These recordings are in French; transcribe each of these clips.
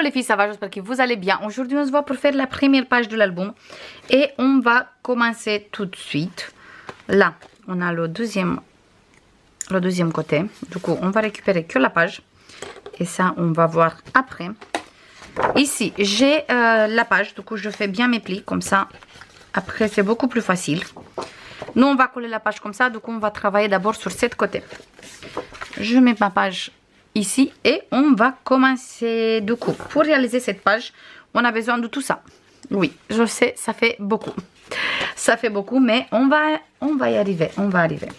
les filles, ça va, j'espère que vous allez bien. Aujourd'hui, on se voit pour faire la première page de l'album. Et on va commencer tout de suite. Là, on a le deuxième côté. Du coup, on va récupérer que la page. Et ça, on va voir après. Ici, j'ai la page. Du coup, je fais bien mes plis comme ça. Après, c'est beaucoup plus facile. Nous, on va coller la page comme ça. Du coup, on va travailler d'abord sur cette côté. Je mets ma page ici et on va commencer. Du coup, pour réaliser cette page, on a besoin de tout ça. Oui, je sais, ça fait beaucoup. Ça fait beaucoup, mais on va y arriver. On va arriver.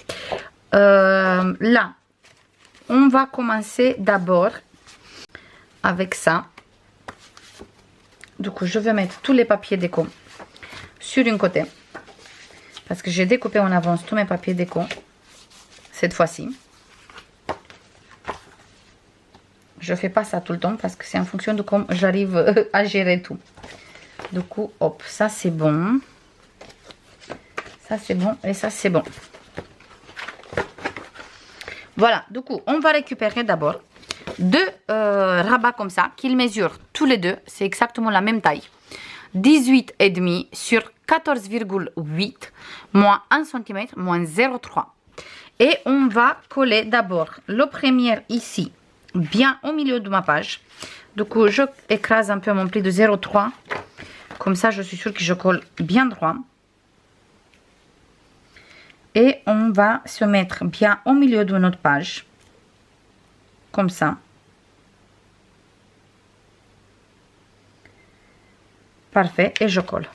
Là, on va commencer d'abord avec ça. Du coup, je vais mettre tous les papiers déco sur une côté. Parce que j'ai découpé en avance tous mes papiers déco. Cette fois-ci. Je fais pas ça tout le temps parce que c'est en fonction de comment j'arrive à gérer tout. Du coup, hop, ça c'est bon. Ça c'est bon et ça c'est bon. Voilà, du coup, on va récupérer d'abord deux rabats comme ça, qu'ils mesurent tous les deux. C'est exactement la même taille. 18,5 sur 14,8 moins 1 cm moins 0,3. Et on va coller d'abord le premier ici, bien au milieu de ma page. Du coup, je écrase un peu mon pli de 0,3. Comme ça, je suis sûre que je colle bien droit. Et on va se mettre bien au milieu de notre page. Comme ça. Parfait. Et je colle.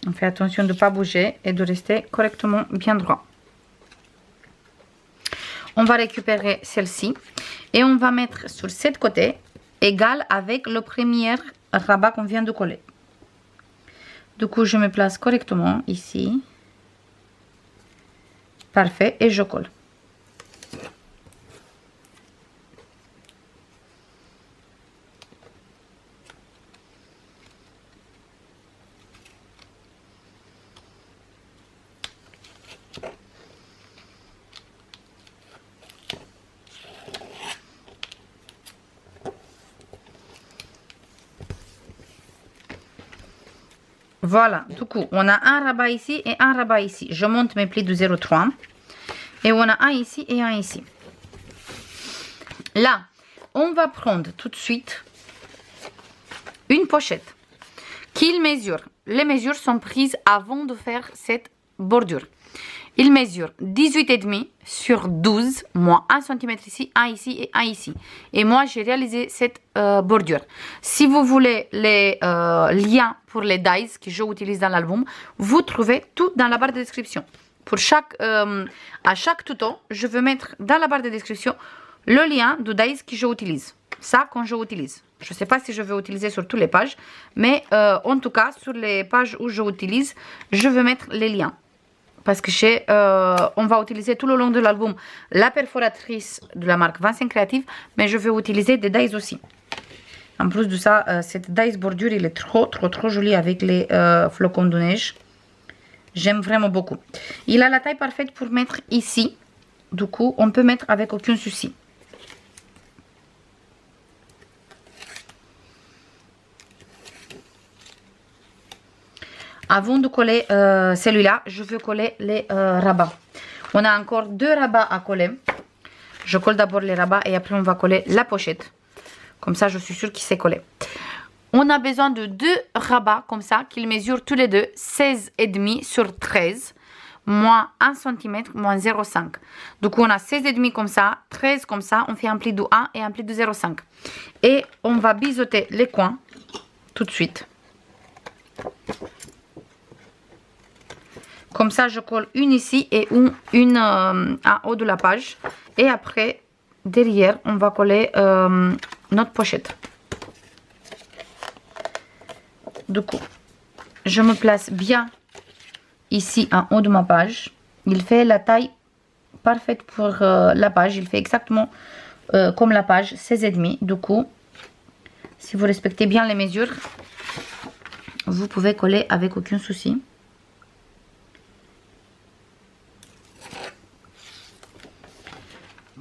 On fait attention de ne pas bouger et de rester correctement bien droit. On va récupérer celle-ci et on va mettre sur cette côté égal avec le premier rabat qu'on vient de coller. Du coup, je me place correctement ici. Parfait, et je colle. Voilà, du coup, on a un rabat ici et un rabat ici. Je monte mes plis de 0,3. Et on a un ici et un ici. Là, on va prendre tout de suite une pochette qu'il mesure. Les mesures sont prises avant de faire cette bordure. Il mesure 18,5 sur 12, moins 1 cm ici, 1 ici et 1 ici. Et moi, j'ai réalisé cette bordure. Si vous voulez les liens pour les dies que j'utilise dans l'album, vous trouvez tout dans la barre de description. Pour à chaque tuto, je vais mettre dans la barre de description le lien de dies que j'utilise. Ça, quand je l'utilise. Je ne sais pas si je vais utiliser sur toutes les pages, mais en tout cas, sur les pages où je utilise, je vais mettre les liens. Parce que on va utiliser tout le long de l'album la perforatrice de la marque 25 Creative, mais je vais utiliser des dies aussi. En plus de ça, cette dies bordure, il est trop joli avec les flocons de neige. J'aime vraiment beaucoup. Il a la taille parfaite pour mettre ici. Du coup, on peut mettre avec aucun souci. Avant de coller celui-là, je veux coller les rabats. On a encore deux rabats à coller. Je colle d'abord les rabats et après on va coller la pochette. Comme ça, je suis sûre qu'il s'est collé. On a besoin de deux rabats comme ça, qu'ils mesurent tous les deux 16,5 sur 13, moins 1 cm, moins 0,5. Du coup, on a 16,5 comme ça, 13 comme ça. On fait un pli de 1 et un pli de 0,5. Et on va biseauter les coins tout de suite. Comme ça, je colle une ici et une en haut de la page. Et après, derrière, on va coller notre pochette. Du coup, je me place bien ici en haut de ma page. Il fait la taille parfaite pour la page. Il fait exactement comme la page, 16,5. Du coup, Si vous respectez bien les mesures, vous pouvez coller avec aucun souci.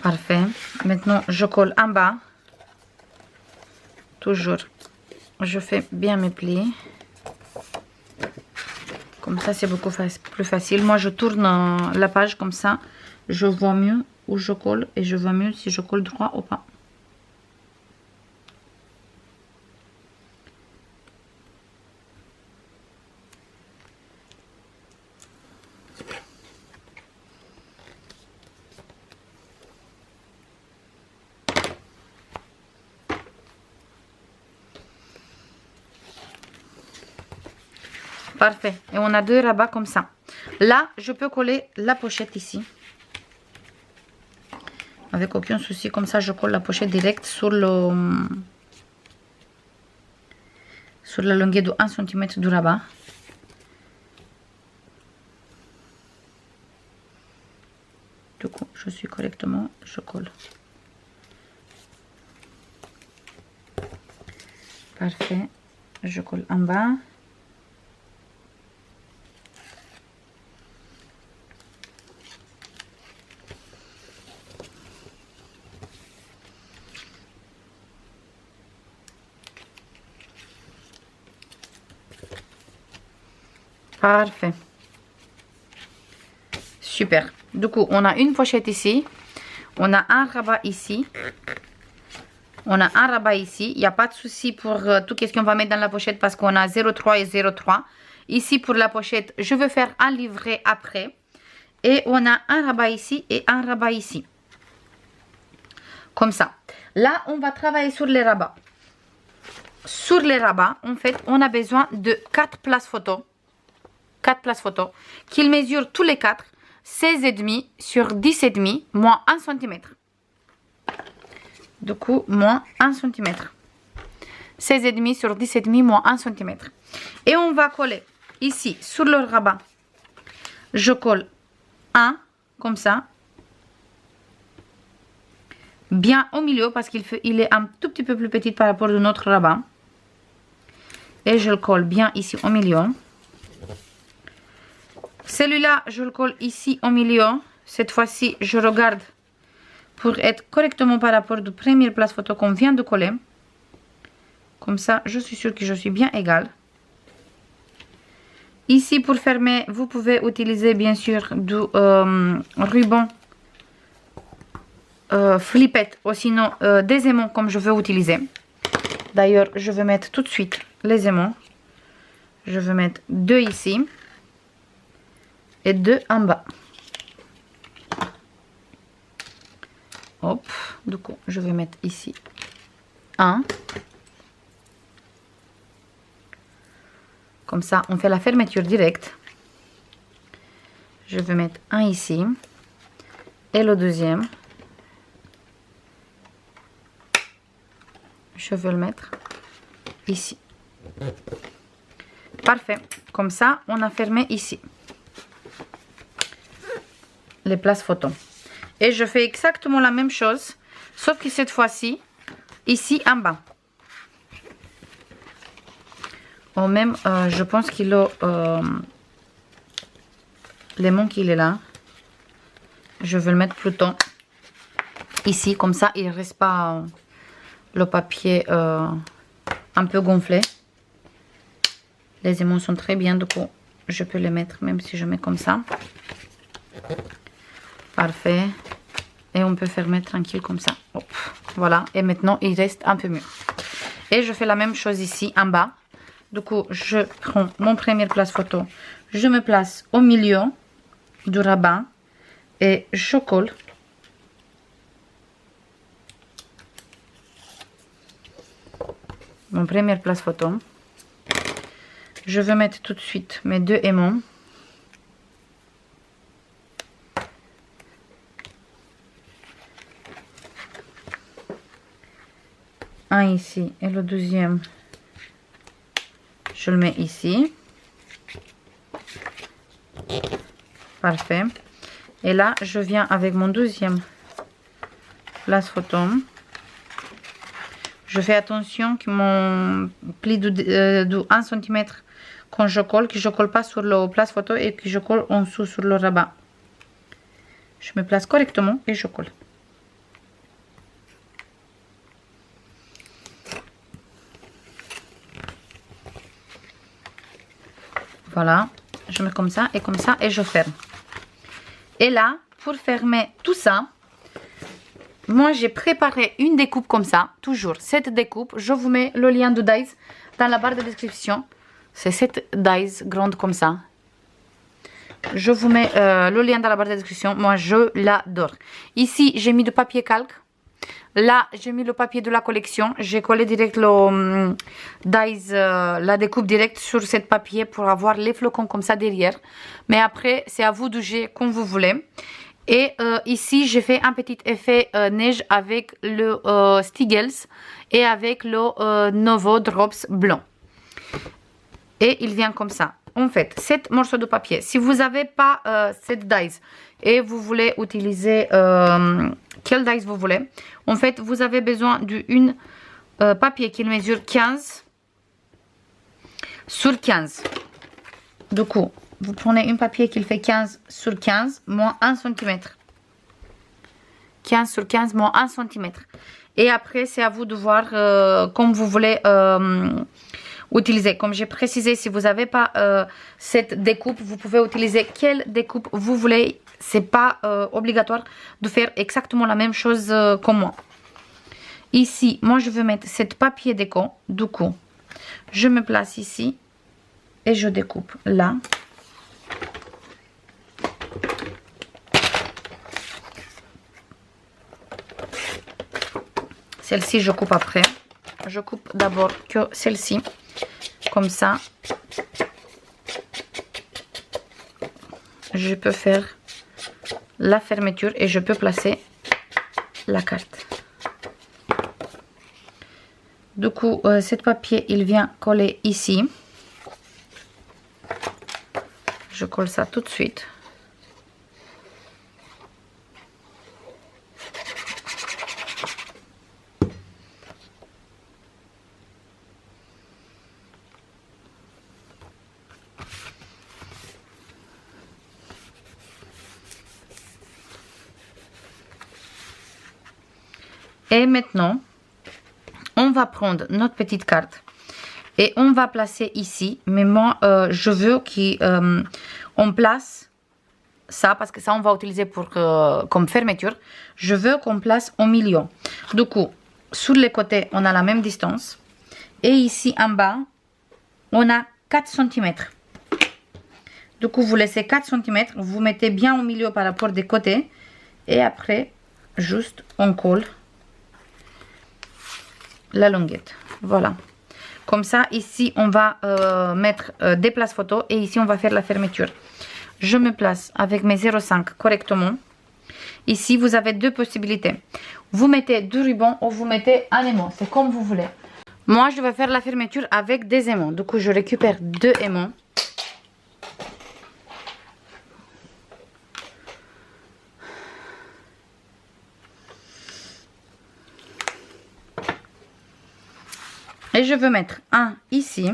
Parfait. Maintenant, je colle en bas. Toujours, je fais bien mes plis. Comme ça, c'est beaucoup plus facile. Moi, je tourne la page comme ça. Je vois mieux où je colle et je vois mieux si je colle droit ou pas. Parfait. Et on a 2 rabats comme ça. Là, je peux coller la pochette ici. Avec aucun souci. Comme ça, je colle la pochette direct sur la longueur de 1 cm du rabat. Du coup, je suis correctement, je colle. Parfait. Je colle en bas. Parfait. Super. Du coup, on a une pochette ici. On a un rabat ici. On a un rabat ici. Il n'y a pas de souci pour tout ce qu'on va mettre dans la pochette parce qu'on a 0,3 et 0,3. Ici, pour la pochette, je veux faire un livret après. Et on a un rabat ici et un rabat ici. Comme ça. Là, on va travailler sur les rabats. Sur les rabats, en fait, on a besoin de 4 places photo. 4 places photo. Qu'ils mesurent tous les 4. 16,5 sur 10,5 moins 1 cm. Du coup, moins 1 cm. 16,5 sur 10,5 moins 1 cm. Et on va coller ici sur le rabat. Je colle 1 comme ça. Bien au milieu parce qu'il est un tout petit peu plus petit par rapport à notre rabat. Et je le colle bien ici au milieu. Celui-là, je le colle ici au milieu. Cette fois-ci, je regarde pour être correctement par rapport à la première place photo qu'on vient de coller. Comme ça, je suis sûre que je suis bien égale. Ici, pour fermer, vous pouvez utiliser bien sûr du ruban flippette ou sinon des aimants comme je veux utiliser. D'ailleurs, je vais mettre tout de suite les aimants. Je vais mettre 2 ici. Et 2 en bas. Hop, du coup, je vais mettre ici 1. Comme ça, on fait la fermeture directe. Je vais mettre 1 ici. Et le deuxième. Je vais le mettre ici. Parfait. Comme ça, on a fermé ici les places photo. Et je fais exactement la même chose, sauf que cette fois-ci, ici en bas. Ou même, je pense qu'il a l'aimant qu'il est là. Je vais le mettre plutôt ici, comme ça, il ne reste pas le papier un peu gonflé. Les aimants sont très bien, du coup, je peux les mettre même si je mets comme ça. Parfait. Et on peut fermer tranquille comme ça. Hop. Voilà. Et maintenant, il reste un peu mieux. Et je fais la même chose ici en bas. Du coup, je prends mon première place photo. Je me place au milieu du rabat. Et je colle. Mon première place photo. Je vais mettre tout de suite mes 2 aimants. Un ici et le deuxième, je le mets ici. Parfait. Et là, je viens avec mon deuxième place photo. Je fais attention que mon pli de 1 cm quand je colle, que je ne colle pas sur la place photo et que je colle en dessous sur le rabat. Je me place correctement et je colle. Voilà, je mets comme ça et je ferme. Et là, pour fermer tout ça, moi j'ai préparé une découpe comme ça, toujours cette découpe. Je vous mets le lien de Daiz dans la barre de description. C'est cette Daiz grande comme ça. Je vous mets le lien dans la barre de description. Moi je l'adore. Ici j'ai mis du papier calque. Là j'ai mis le papier de la collection. J'ai collé direct le Daiz, la découpe direct sur ce papier pour avoir les flocons comme ça derrière. Mais après c'est à vous de jouer comme vous voulez. Et ici j'ai fait un petit effet neige avec le Stiegels et avec le Novo Drops blanc. Et il vient comme ça. En fait, cet morceau de papier, si vous n'avez pas cette Daiz et vous voulez utiliser quel Daiz vous voulez, en fait, vous avez besoin d'une papier qui mesure 15 sur 15. Du coup, vous prenez un papier qui fait 15 sur 15 moins 1 cm. 15 sur 15 moins 1 cm. Et après, c'est à vous de voir comme vous voulez utiliser. Comme j'ai précisé, si vous n'avez pas cette découpe, vous pouvez utiliser quelle découpe vous voulez. C'est pas obligatoire de faire exactement la même chose que moi. Ici, moi je veux mettre cet papier déco. Du coup, je me place ici et je découpe là. Celle-ci, je coupe après. Je coupe d'abord que celle-ci. Comme ça. Je peux faire la fermeture et je peux placer la carte. Du coup, cet papier, il vient coller ici. Je colle ça tout de suite. Et maintenant, on va prendre notre petite carte et on va placer ici. Mais moi, je veux qu'on place ça parce que ça, on va utiliser pour, comme fermeture. Je veux qu'on place au milieu. Du coup, sur les côtés, on a la même distance. Et ici, en bas, on a 4 cm. Du coup, vous laissez 4 cm. Vous mettez bien au milieu par rapport des côtés. Et après, juste, on colle la longuette. Voilà. Comme ça, ici, on va mettre des places photos et ici, on va faire la fermeture. Je me place avec mes 0,5 correctement. Ici, vous avez deux possibilités. Vous mettez du ruban ou vous mettez un aimant. C'est comme vous voulez. Moi, je vais faire la fermeture avec des aimants. Du coup, je récupère 2 aimants. Et je veux mettre un ici.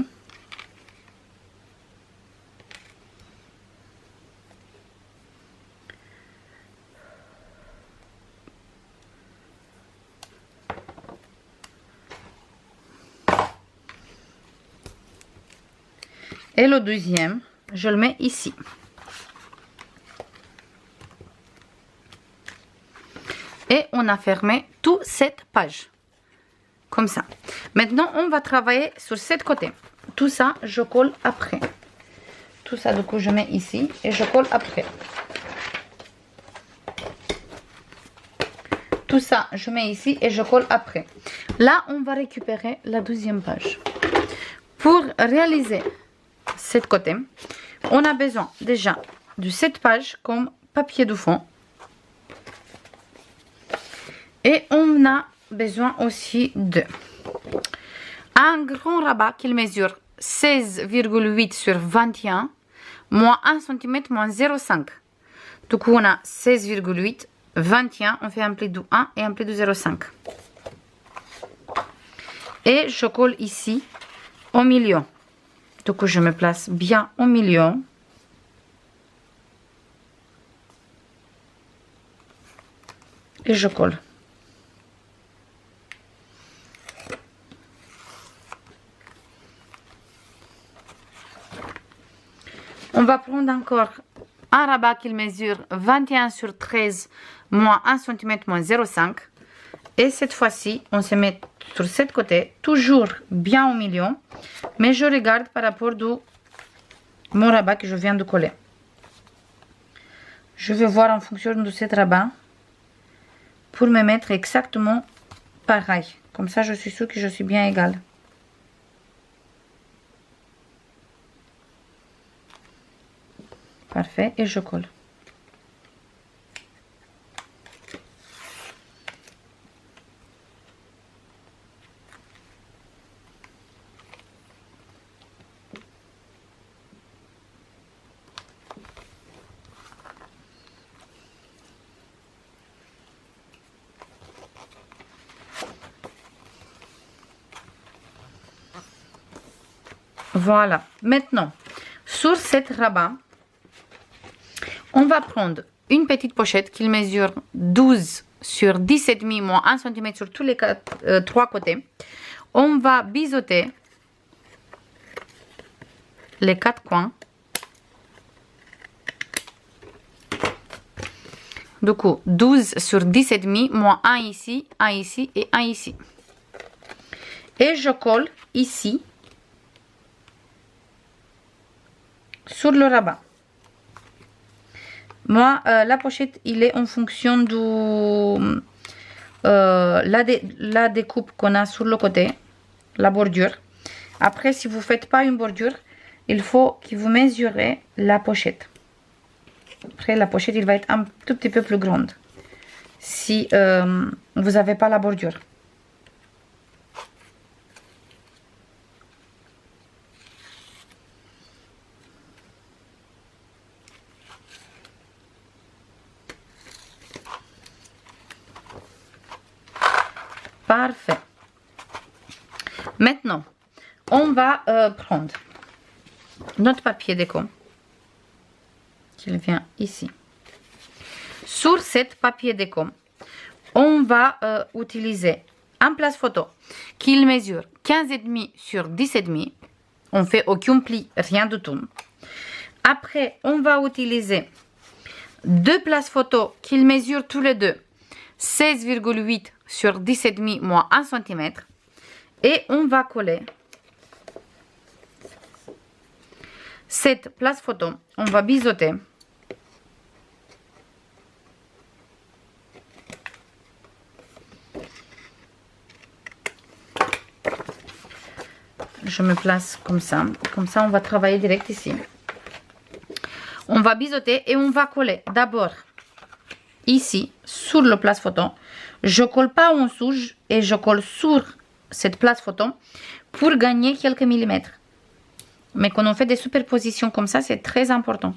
Et le deuxième, je le mets ici. Et on a fermé toute cette page. Comme ça. Maintenant, on va travailler sur cette côté. Tout ça, je colle après. Tout ça, du coup, je mets ici et je colle après. Tout ça, je mets ici et je colle après. Là, on va récupérer la deuxième page. Pour réaliser cette côté, on a besoin déjà de cette page comme papier de fond. Et on a besoin aussi de un grand rabat qui mesure 16,8 sur 21 moins 1 cm moins 0,5. Du coup, on a 16,8, 21, on fait un pli de 1 et un pli de 0,5. Et je colle ici au milieu. Donc je me place bien au milieu. Et je colle. On va prendre encore un rabat qui mesure 21 sur 13 moins 1 cm moins 0,5. Et cette fois-ci, on se met sur ce côté, toujours bien au milieu. Mais je regarde par rapport de mon rabat que je viens de coller. Je vais voir en fonction de ce rabat pour me mettre exactement pareil. Comme ça, je suis sûre que je suis bien égale. Parfait, et je colle. Voilà. Maintenant, sur cette rabat, on va prendre une petite pochette qui mesure 12 sur 10,5 moins 1 cm sur tous les trois côtés. On va biseauter les quatre coins. Du coup, 12 sur 10,5 moins 1 ici et 1 ici. Et je colle ici sur le rabat. Moi, la pochette, il est en fonction de la découpe qu'on a sur le côté, la bordure. Après, si vous ne faites pas une bordure, il faut que vous mesurez la pochette. Après, la pochette, il va être un tout petit peu plus grande si vous n'avez pas la bordure. Parfait. Maintenant, on va prendre notre papier déco qui vient ici. Sur cette papier déco, on va utiliser un place photo qui mesure 15,5 sur 10,5. On fait aucun pli, rien du tout. Après, on va utiliser deux places photo qui mesurent tous les deux 16,8 sur 10,5 moins 1 cm. Et on va coller cette place photo. On va biseauter. Je me place comme ça. Comme ça, on va travailler direct ici. On va biseauter et on va coller d'abord ici sur le place photo. Je colle pas en dessous et je colle sur cette place photo pour gagner quelques millimètres. Mais quand on fait des superpositions comme ça, c'est très important.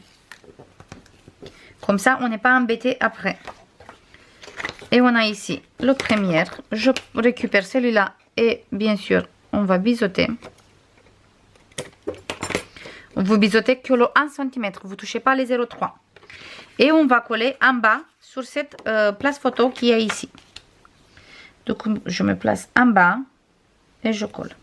Comme ça, on n'est pas embêté après. Et on a ici le premier. Je récupère celui-là et bien sûr, on va biseauter. Vous biseautez que le 1 cm, vous ne touchez pas les 0,3. Et on va coller en bas sur cette place photo qui est ici. Donc je me place en bas et je colle.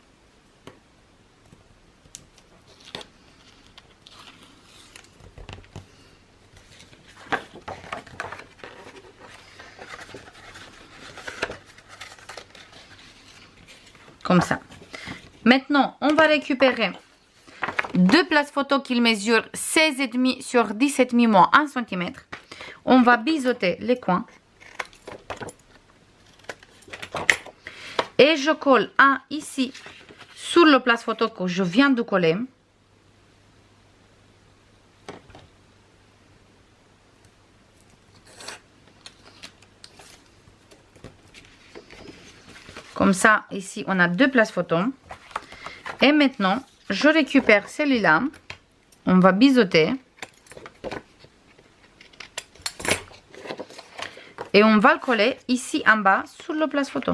Comme ça. Maintenant, on va récupérer deux places photo qui mesurent 16,5 sur 17,5 moins 1 cm. On va biseauter les coins. Et je colle un ici sur le place photo que je viens de coller. Comme ça, ici, on a deux places photo. Et maintenant, je récupère celui-là. On va biseauter. Et on va le coller ici en bas sur le place photo.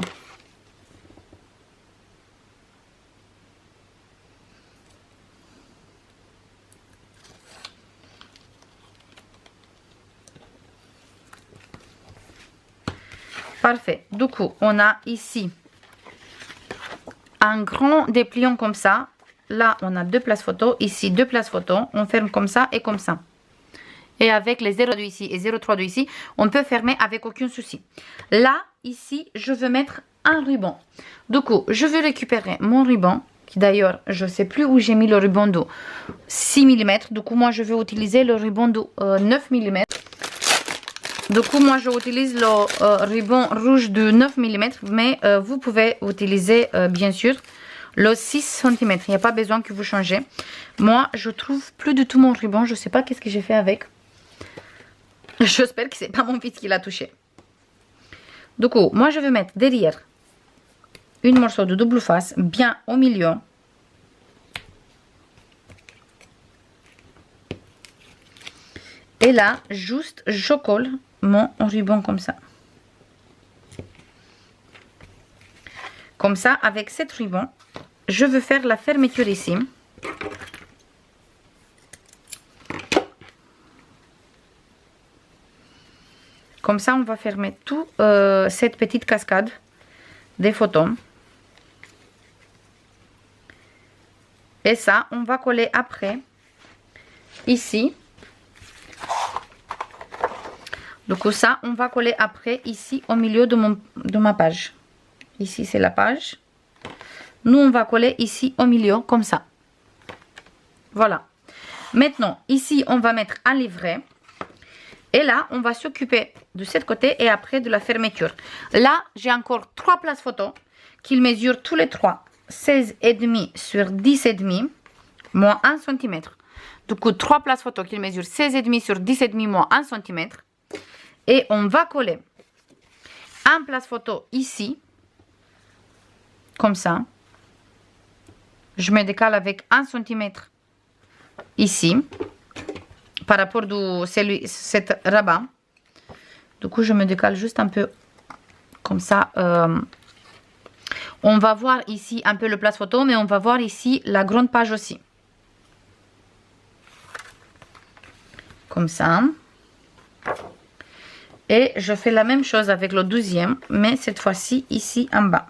Parfait. Du coup, on a ici un grand dépliant comme ça. Là, on a 2 places photo. Ici, 2 places photo. On ferme comme ça et comme ça. Et avec les 0,2 ici et 0,3 de ici, on peut fermer avec aucun souci. Là, ici, je veux mettre un ruban. Du coup, je vais récupérer mon ruban. Qui d'ailleurs, je ne sais plus où j'ai mis le ruban de 6 mm. Du coup, moi, je vais utiliser le ruban de 9 mm. Du coup, moi, j'utilise le ruban rouge de 9 mm. Mais vous pouvez utiliser, bien sûr, le 6 cm. Il n'y a pas besoin que vous changez. Moi, je trouve plus du tout mon ruban. Je ne sais pas qu'est-ce que j'ai fait avec. J'espère que ce n'est pas mon fils qui l'a touché. Du coup, moi, je vais mettre derrière une morceau de double face bien au milieu. Et là, juste, je colle mon ruban comme ça. Comme ça, avec cette ruban, je vais faire la fermeture ici. Comme ça, on va fermer toute cette petite cascade des photos. Et ça, on va coller après, ici. Du coup, ça, on va coller après, ici, au milieu de ma page. Ici, c'est la page. Nous, on va coller ici, au milieu, comme ça. Voilà. Maintenant, ici, on va mettre un livret. Et là, on va s'occuper de ce côté et après de la fermeture. Là, j'ai encore 3 places photos qu'ils mesurent tous les 3 16,5 sur 10,5 moins 1 cm. Du coup, 3 places photos qu'ils mesurent 16,5 sur 10,5 moins 1 cm. Et on va coller un place photo ici, comme ça. Je me décale avec 1 cm ici, par rapport à cet rabat. Du coup, je me décale juste un peu, comme ça. On va voir ici un peu le place photo, mais on va voir ici la grande page aussi. Comme ça. Et je fais la même chose avec le 12e, mais cette fois-ci ici en bas.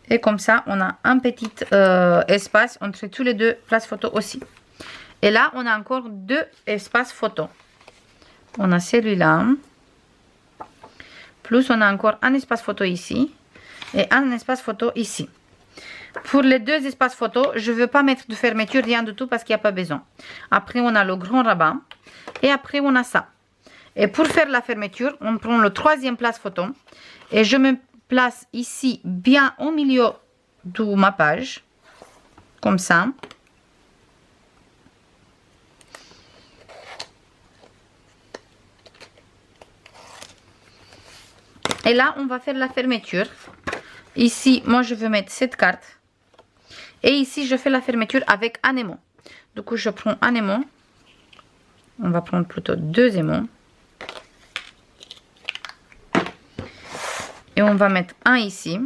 Et comme ça, on a un petit espace entre tous les 2 places photo aussi. Et là, on a encore 2 espaces photo. On a celui-là. Plus, on a encore un espace photo ici. Et un espace photo ici. Pour les 2 espaces photo, je ne veux pas mettre de fermeture, rien du tout, parce qu'il n'y a pas besoin. Après, on a le grand rabat. Et après, on a ça. Et pour faire la fermeture, on prend le 3e place photo. Et je me place ici, bien au milieu de ma page. Comme ça. Et là, on va faire la fermeture. Ici, moi, je vais mettre cette carte. Et ici, je fais la fermeture avec un aimant. Du coup, je prends un aimant. On va prendre plutôt 2 aimants. Et on va mettre un ici.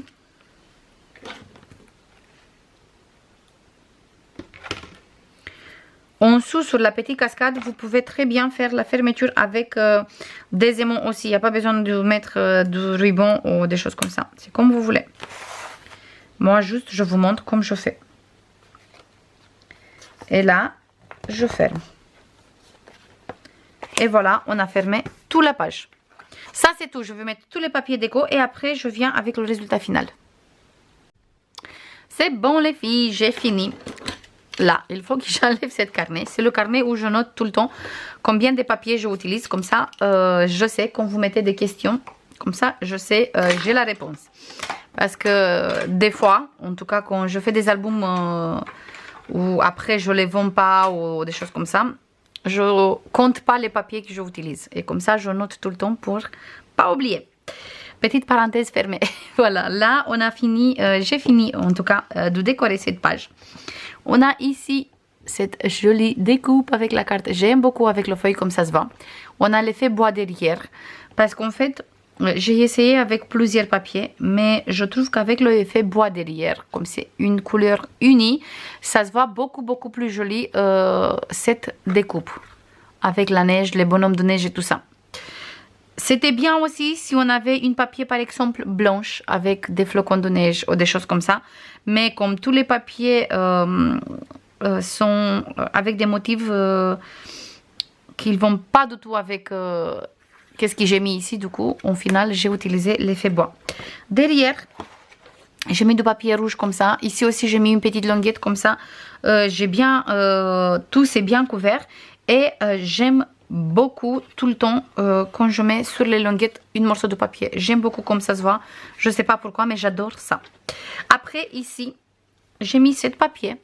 En dessous, sur la petite cascade, vous pouvez très bien faire la fermeture avec des aimants aussi. Il n'y a pas besoin de mettre du ruban ou des choses comme ça. C'est comme vous voulez. Moi, juste, je vous montre comme je fais. Et là, je ferme. Et voilà, on a fermé toute la page. Ça, c'est tout. Je vais mettre tous les papiers déco et après, je viens avec le résultat final. C'est bon, les filles, j'ai fini. Là, il faut que j'enlève cette carnet. C'est le carnet où je note tout le temps combien de papiers j'utilise. Comme ça, je sais quand vous mettez des questions. Comme ça, je sais, j'ai la réponse. Parce que des fois, en tout cas, quand je fais des albums où après je les vends pas ou des choses comme ça, je compte pas les papiers que j'utilise. Et comme ça, je note tout le temps pour pas oublier. Petite parenthèse fermée. Voilà, là, on a fini, j'ai fini en tout cas de décorer cette page. On a ici cette jolie découpe avec la carte. J'aime beaucoup avec le feuille comme ça se voit. On a l'effet bois derrière. Parce qu'en fait, j'ai essayé avec plusieurs papiers. Mais je trouve qu'avec l'effet bois derrière, comme c'est une couleur unie, ça se voit beaucoup plus joli cette découpe. Avec la neige, les bonhommes de neige et tout ça. C'était bien aussi si on avait une papier par exemple blanche avec des flocons de neige ou des choses comme ça. Mais comme tous les papiers sont avec des motifs qui ne vont pas du tout avec qu'est-ce que j'ai mis ici, du coup, au final, j'ai utilisé l'effet bois. Derrière, j'ai mis du papier rouge comme ça. Ici aussi, j'ai mis une petite languette comme ça. J'ai bien, tout c'est bien couvert. Et j'aime beaucoup tout le temps quand je mets sur les languettes une morceau de papier. J'aime beaucoup comme ça se voit. Je ne sais pas pourquoi, mais j'adore ça. Après, ici, j'ai mis ce papier.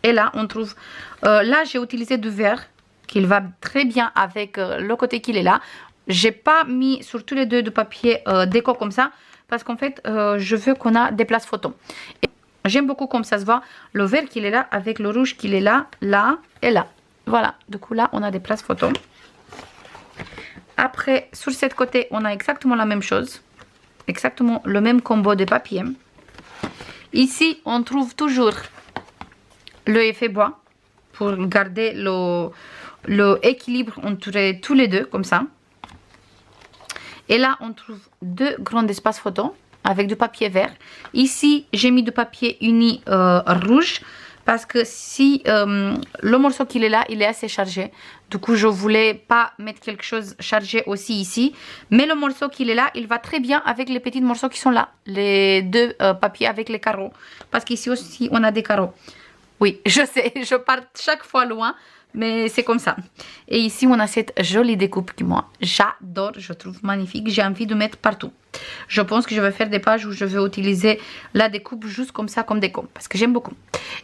Et là, on trouve... là, j'ai utilisé du verre qui va très bien avec le côté qu'il est là. J'ai pas mis sur tous les deux de papier déco comme ça. Parce qu'en fait, je veux qu'on a des places photos. J'aime beaucoup comme ça se voit. Le vert qu'il est là avec le rouge qu'il est là, là et là. Voilà, du coup là on a des places photos. Après sur cette côté on a exactement la même chose. Exactement le même combo de papier. Ici on trouve toujours le effet bois. Pour garder le équilibre entre tous les deux comme ça. Et là on trouve deux grands espaces photos avec du papier vert. Ici j'ai mis du papier uni rouge. Parce que si le morceau qu'il est là, il est assez chargé. Du coup, je voulais pas mettre quelque chose chargé aussi ici. Mais le morceau qu'il est là, il va très bien avec les petits morceaux qui sont là. Les deux papiers avec les carreaux. Parce qu'ici aussi, on a des carreaux. Oui, je sais, je pars chaque fois loin. Mais c'est comme ça. Et ici, on a cette jolie découpe que moi, j'adore. Je trouve magnifique. J'ai envie de mettre partout. Je pense que je vais faire des pages où je vais utiliser la découpe juste comme ça, comme déco. Parce que j'aime beaucoup.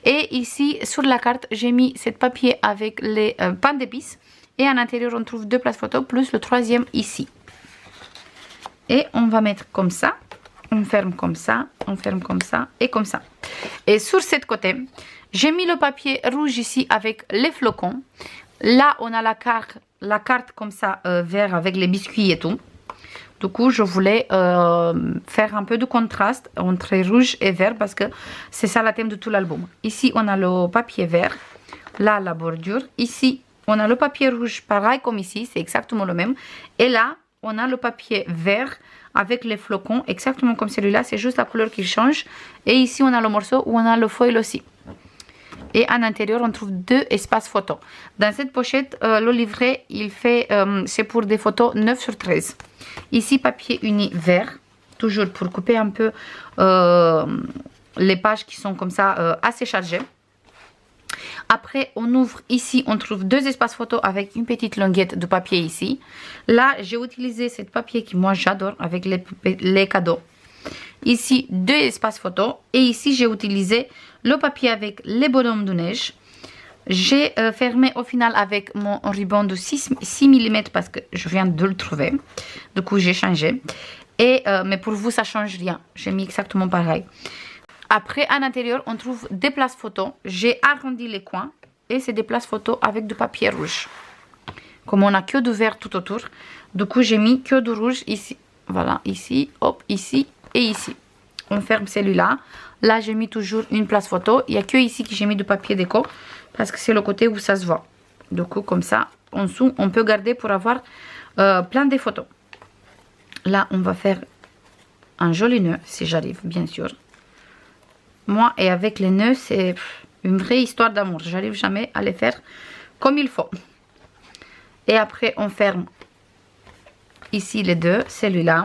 Et ici, sur la carte, j'ai mis ce papier avec les pains d'épices. Et à l'intérieur, on trouve deux places photos, plus le troisième ici. Et on va mettre comme ça. On ferme comme ça. On ferme comme ça. Et comme ça. Et sur cette côté... J'ai mis le papier rouge ici avec les flocons. Là, on a la carte comme ça, vert avec les biscuits et tout. Du coup, je voulais faire un peu de contraste entre rouge et vert parce que c'est ça le thème de tout l'album. Ici, on a le papier vert. Là, la bordure. Ici, on a le papier rouge, pareil comme ici. C'est exactement le même. Et là, on a le papier vert avec les flocons, exactement comme celui-là. C'est juste la couleur qui change. Et ici, on a le morceau où on a le foil aussi. Et à l'intérieur, on trouve deux espaces photos. Dans cette pochette, le livret, il fait, c'est pour des photos 9 sur 13. Ici, papier uni vert, toujours pour couper un peu les pages qui sont comme ça, assez chargées. Après, on ouvre ici, on trouve deux espaces photos avec une petite languette de papier ici. Là, j'ai utilisé ce papier que moi j'adore avec les cadeaux. Ici, deux espaces photos. Et ici, j'ai utilisé le papier avec les bonhommes de neige. J'ai fermé au final avec mon ruban de 6 mm parce que je viens de le trouver. Du coup, j'ai changé. Et, mais pour vous, ça ne change rien. J'ai mis exactement pareil. Après, à l'intérieur, on trouve des places photos. J'ai arrondi les coins. Et c'est des places photos avec du papier rouge. Comme on n'a que du vert tout autour. Du coup, j'ai mis que du rouge ici. Voilà, ici, hop, ici et ici. On ferme celui-là. Là, j'ai mis toujours une place photo. Il n'y a que ici que j'ai mis du papier déco. Parce que c'est le côté où ça se voit. Du coup, comme ça, en dessous, on peut garder pour avoir plein de photos. Là, on va faire un joli nœud, si j'arrive, bien sûr. Moi, et avec les nœuds, c'est une vraie histoire d'amour. J'arrive jamais à les faire comme il faut. Et après, on ferme ici les deux. Celui-là,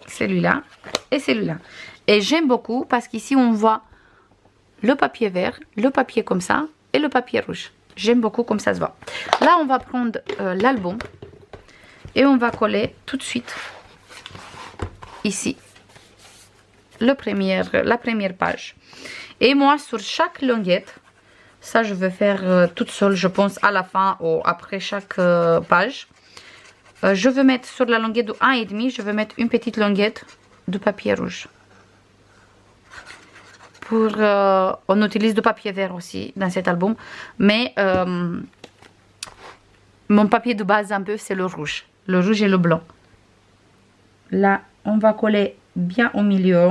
celui-là et celui-là. Et j'aime beaucoup parce qu'ici, on voit le papier vert, le papier comme ça et le papier rouge. J'aime beaucoup comme ça se voit. Là, on va prendre l'album et on va coller tout de suite ici la première page. Et moi, sur chaque languette, ça je vais faire toute seule, je pense, à la fin ou après chaque page. Je vais mettre sur la languette de 1,5, je vais mettre une petite languette de papier rouge. On utilise du papier vert aussi dans cet album, mais mon papier de base un peu c'est le rouge et le blanc. Là on va coller bien au milieu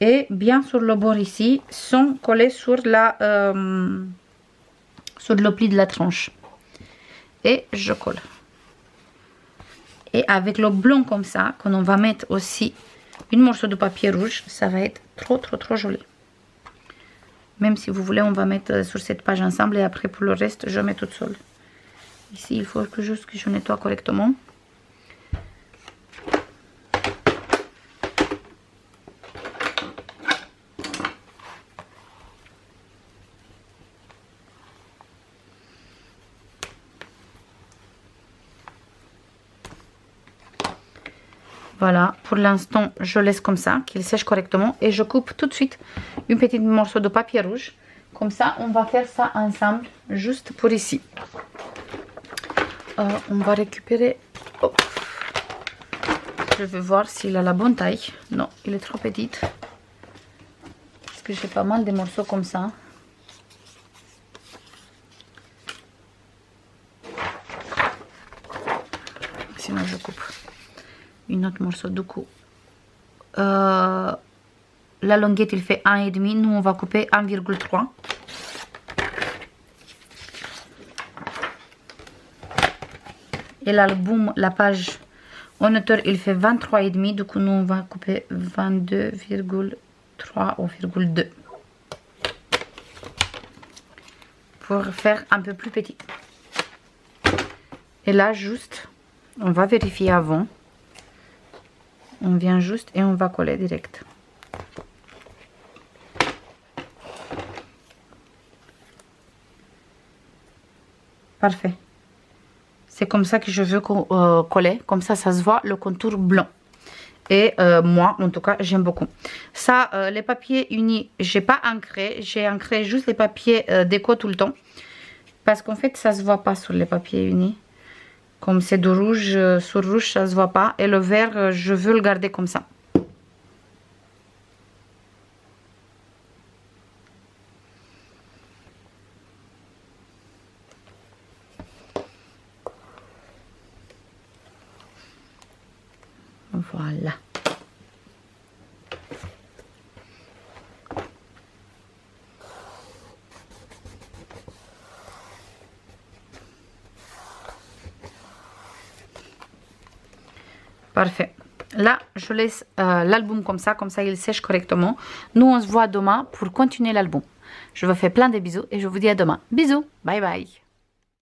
et bien sur le bord ici sans coller sur le pli de la tranche. Et je colle. Et avec le blanc comme ça, quand on va mettre aussi une morceau de papier rouge, ça va être trop joli. Même si vous voulez, on va mettre sur cette page ensemble et après pour le reste, je mets toute seule. Ici, il faut juste que je nettoie correctement. Voilà, pour l'instant, je laisse comme ça, qu'il sèche correctement. Et je coupe tout de suite une petite morceau de papier rouge. Comme ça, on va faire ça ensemble, juste pour ici. On va récupérer... Oh. Je vais voir s'il a la bonne taille. Non, il est trop petit. Parce que j'ai pas mal de morceaux comme ça. Sinon, je coupe une autre morceau du coup. La longuette, il fait 1,5. Nous, on va couper 1,3. Et l'album, la page en hauteur, il fait 23,5. Du coup, nous, on va couper 22,3 ou 0,2. Pour faire un peu plus petit. Et là, juste, on va vérifier avant. On vient juste et on va coller direct. Parfait. C'est comme ça que je veux coller. Comme ça, ça se voit le contour blanc. Et moi, en tout cas, j'aime beaucoup. Ça, les papiers unis, j'ai pas ancré. J'ai ancré juste les papiers déco tout le temps. Parce qu'en fait, ça se voit pas sur les papiers unis. Comme c'est de rouge sur rouge, ça se voit pas. Et le vert, je veux le garder comme ça. Voilà. Parfait. Là, je laisse l'album comme ça il sèche correctement. Nous, on se voit demain pour continuer l'album. Je vous fais plein de bisous et je vous dis à demain. Bisous, bye bye.